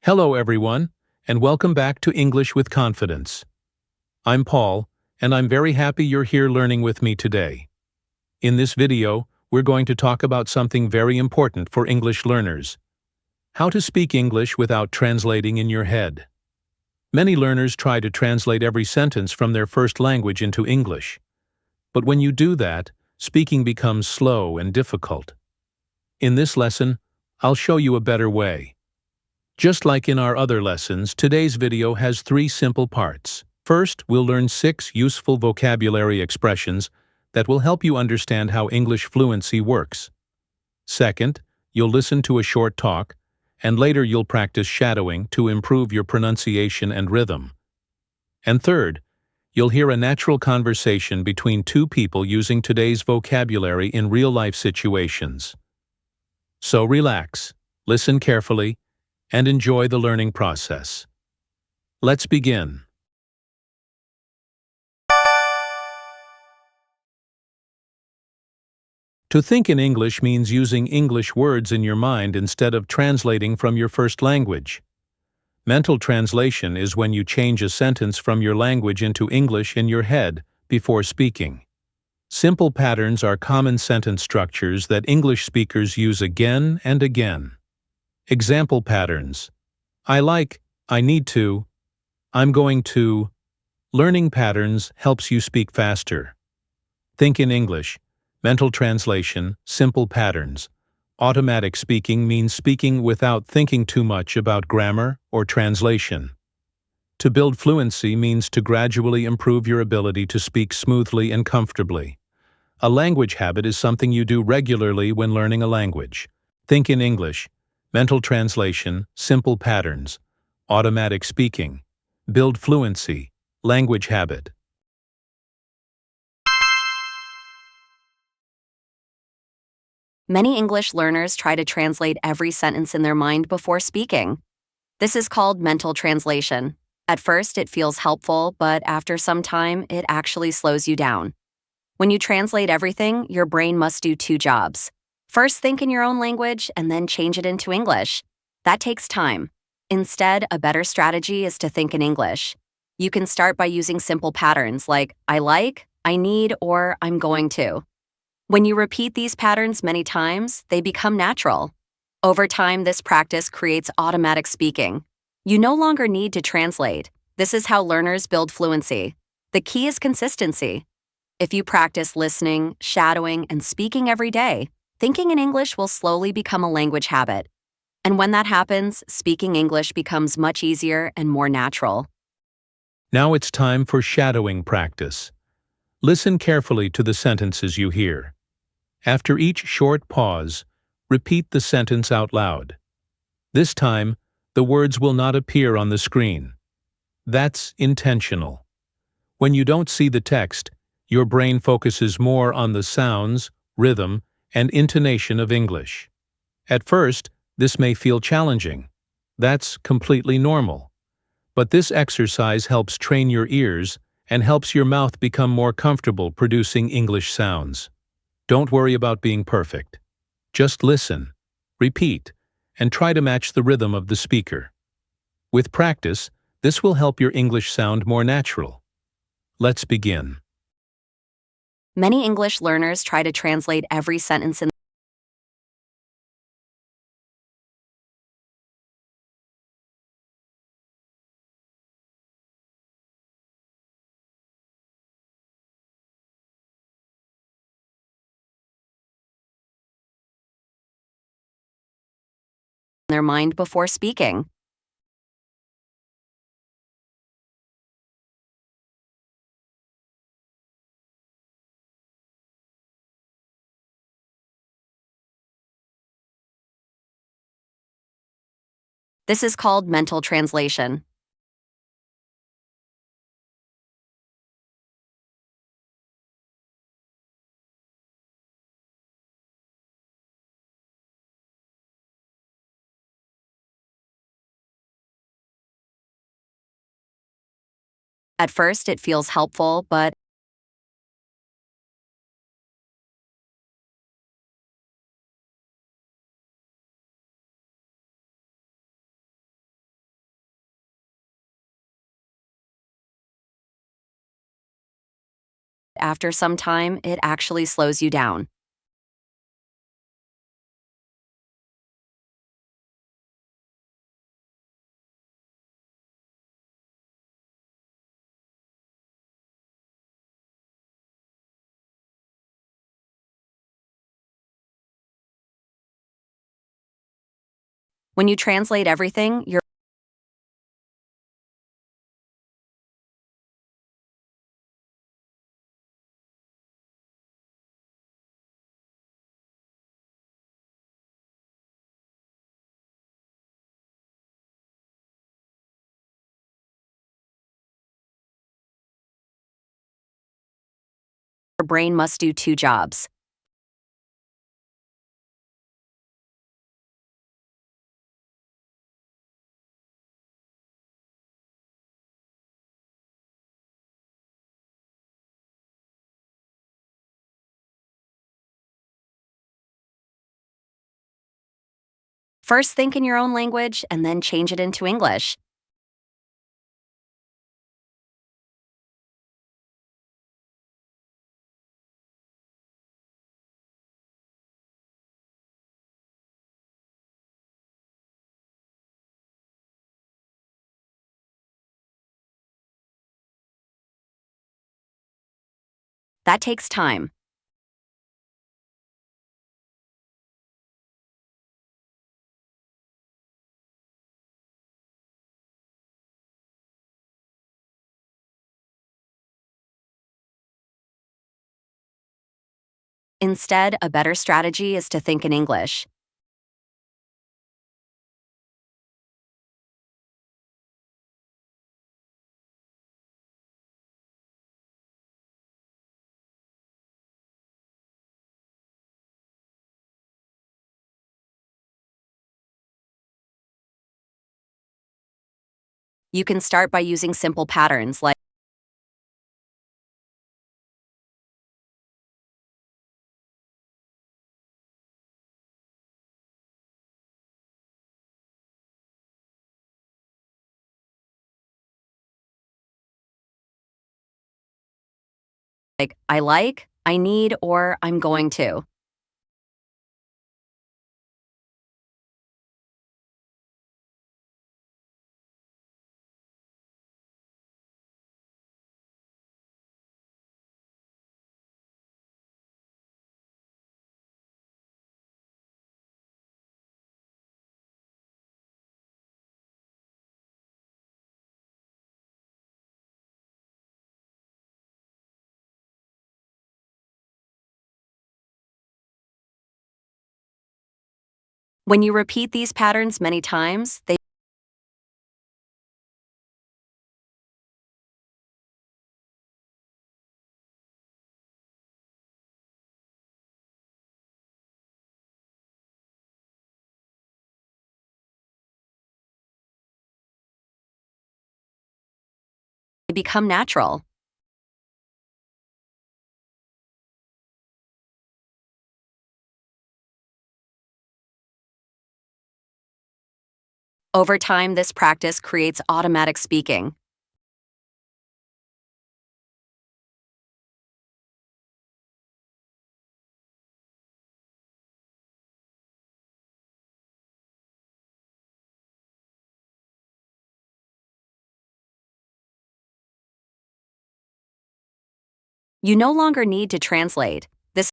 Hello everyone, and welcome back to English with Confidence. I'm Paul, and I'm very happy you're here learning with me today. In this video, we're going to talk about something very important for English learners: how to speak English without translating in your head. Many learners try to translate every sentence from their first language into English. But when you do that, speaking becomes slow and difficult. In this lesson, I'll show you a better way. Just like in our other lessons, today's video has 3 simple parts. First, we'll learn 6 useful vocabulary expressions that will help you understand how English fluency works. Second, you'll listen to a short talk, and later you'll practice shadowing to improve your pronunciation and rhythm. And third, you'll hear a natural conversation between 2 people using today's vocabulary in real-life situations. So relax, listen carefully, and enjoy the learning process. Let's begin. To think in English means using English words in your mind instead of translating from your first language. Mental translation is when you change a sentence from your language into English in your head before speaking. Simple patterns are common sentence structures that English speakers use again and again. Example patterns: I like, I need to, I'm going to. Learning patterns helps you speak faster. Think in English. Mental translation, simple patterns. Automatic speaking means speaking without thinking too much about grammar or translation. To build fluency means to gradually improve your ability to speak smoothly and comfortably. A language habit is something you do regularly when learning a language. Think in English. Mental translation, simple patterns. Automatic speaking. Build fluency. Language habit. Many English learners try to translate every sentence in their mind before speaking. This is called mental translation. At first, it feels helpful, but after some time, it actually slows you down. When you translate everything, your brain must do 2 jobs. First, think in your own language, and then change it into English. That takes time. Instead, a better strategy is to think in English. You can start by using simple patterns like I like, I need, or I'm going to. When you repeat these patterns many times, they become natural. Over time, this practice creates automatic speaking. You no longer need to translate. This is how learners build fluency. The key is consistency. If you practice listening, shadowing, and speaking every day, thinking in English will slowly become a language habit. And when that happens, speaking English becomes much easier and more natural. Now it's time for shadowing practice. Listen carefully to the sentences you hear. After each short pause, repeat the sentence out loud. This time, the words will not appear on the screen. That's intentional. When you don't see the text, your brain focuses more on the sounds, rhythm, and intonation of English. At first, this may feel challenging. That's completely normal. But this exercise helps train your ears and helps your mouth become more comfortable producing English sounds. Don't worry about being perfect. Just listen, repeat, and try to match the rhythm of the speaker. With practice, this will help your English sound more natural. Let's begin. Many English learners try to translate every sentence in their mind before speaking. This is called mental translation. At first, it feels helpful, but after some time, it actually slows you down. When you translate everything, your brain must do two jobs. First, think in your own language and then change it into English. That takes time. Instead, a better strategy is to think in English. You can start by using simple patterns like I like, I need, or I'm going to. When you repeat these patterns many times, they become natural. Over time, this practice creates automatic speaking. You no longer need to translate. This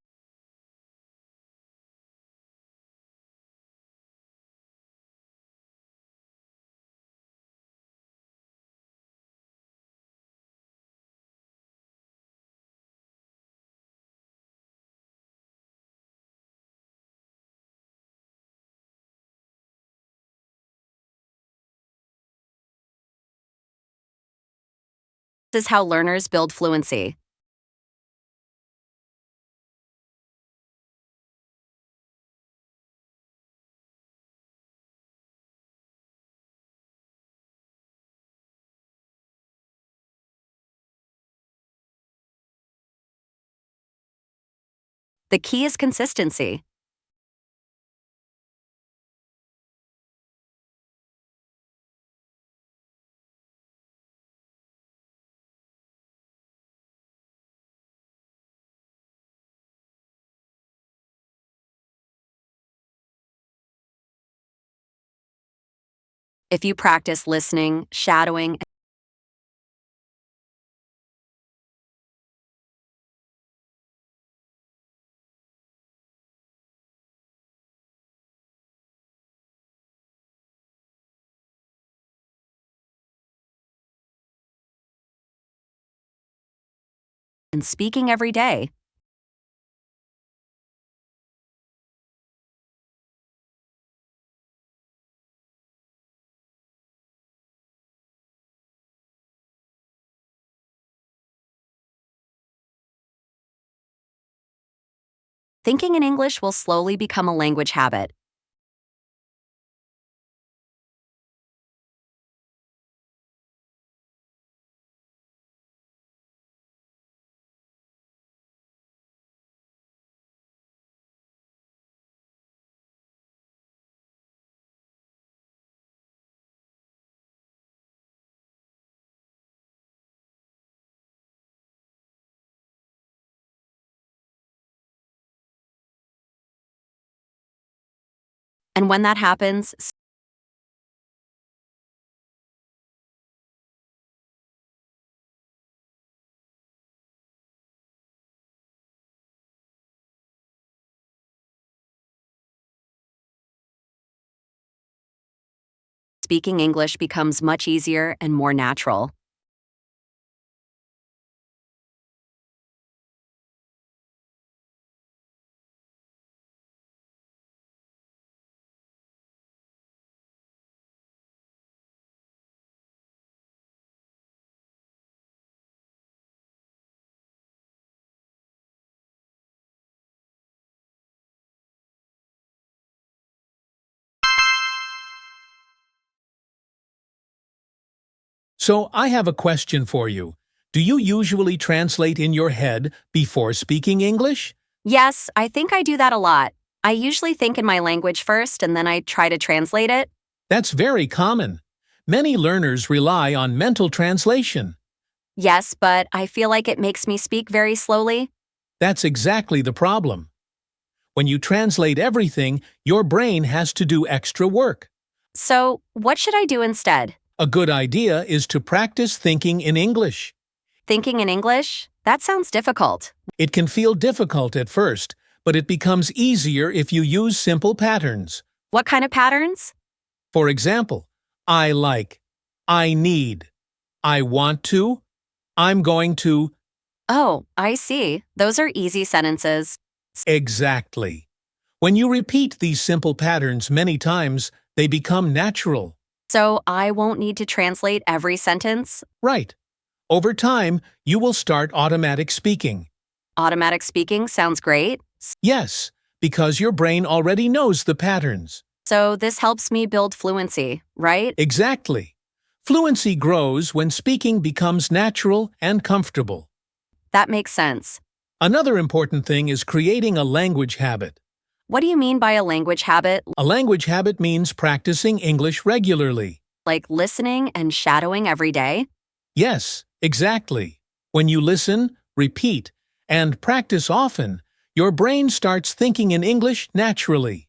is how learners build fluency. The key is consistency. If you practice listening, shadowing, and speaking every day, thinking in English will slowly become a language habit. And when that happens, speaking English becomes much easier and more natural. So I have a question for you. Do you usually translate in your head before speaking English? Yes, I think I do that a lot. I usually think in my language first and then I try to translate it. That's very common. Many learners rely on mental translation. Yes, but I feel like it makes me speak very slowly. That's exactly the problem. When you translate everything, your brain has to do extra work. So, what should I do instead? A good idea is to practice thinking in English. Thinking in English? That sounds difficult. It can feel difficult at first, but it becomes easier if you use simple patterns. What kind of patterns? For example, I like, I need, I want to, I'm going to. Oh, I see. Those are easy sentences. Exactly. When you repeat these simple patterns many times, they become natural. So, I won't need to translate every sentence? Right. Over time, you will start automatic speaking. Automatic speaking sounds great. Yes, because your brain already knows the patterns. So, this helps me build fluency, right? Exactly. Fluency grows when speaking becomes natural and comfortable. That makes sense. Another important thing is creating a language habit. What do you mean by a language habit? A language habit means practicing English regularly. Like listening and shadowing every day? Yes, exactly. When you listen, repeat, and practice often, your brain starts thinking in English naturally.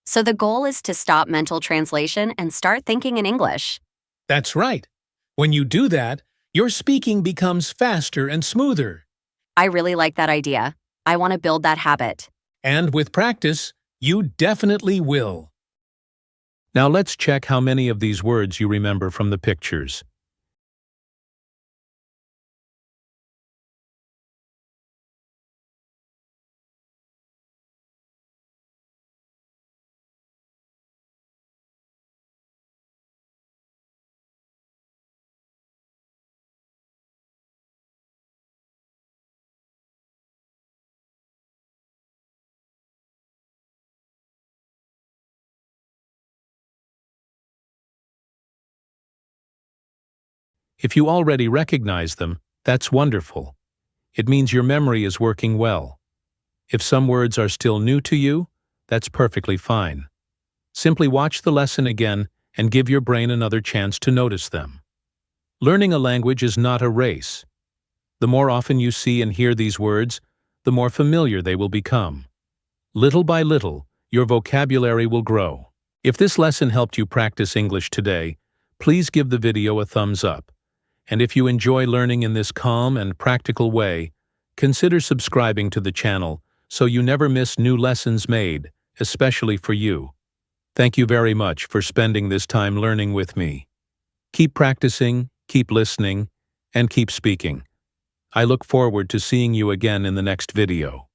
So the goal is to stop mental translation and start thinking in English. That's right. When you do that, your speaking becomes faster and smoother. I really like that idea. I want to build that habit. And with practice, you definitely will. Now let's check how many of these words you remember from the pictures. If you already recognize them, that's wonderful. It means your memory is working well. If some words are still new to you, that's perfectly fine. Simply watch the lesson again and give your brain another chance to notice them. Learning a language is not a race. The more often you see and hear these words, the more familiar they will become. Little by little, your vocabulary will grow. If this lesson helped you practice English today, please give the video a thumbs up. And if you enjoy learning in this calm and practical way, consider subscribing to the channel so you never miss new lessons made, especially for you. Thank you very much for spending this time learning with me. Keep practicing, keep listening, and keep speaking. I look forward to seeing you again in the next video.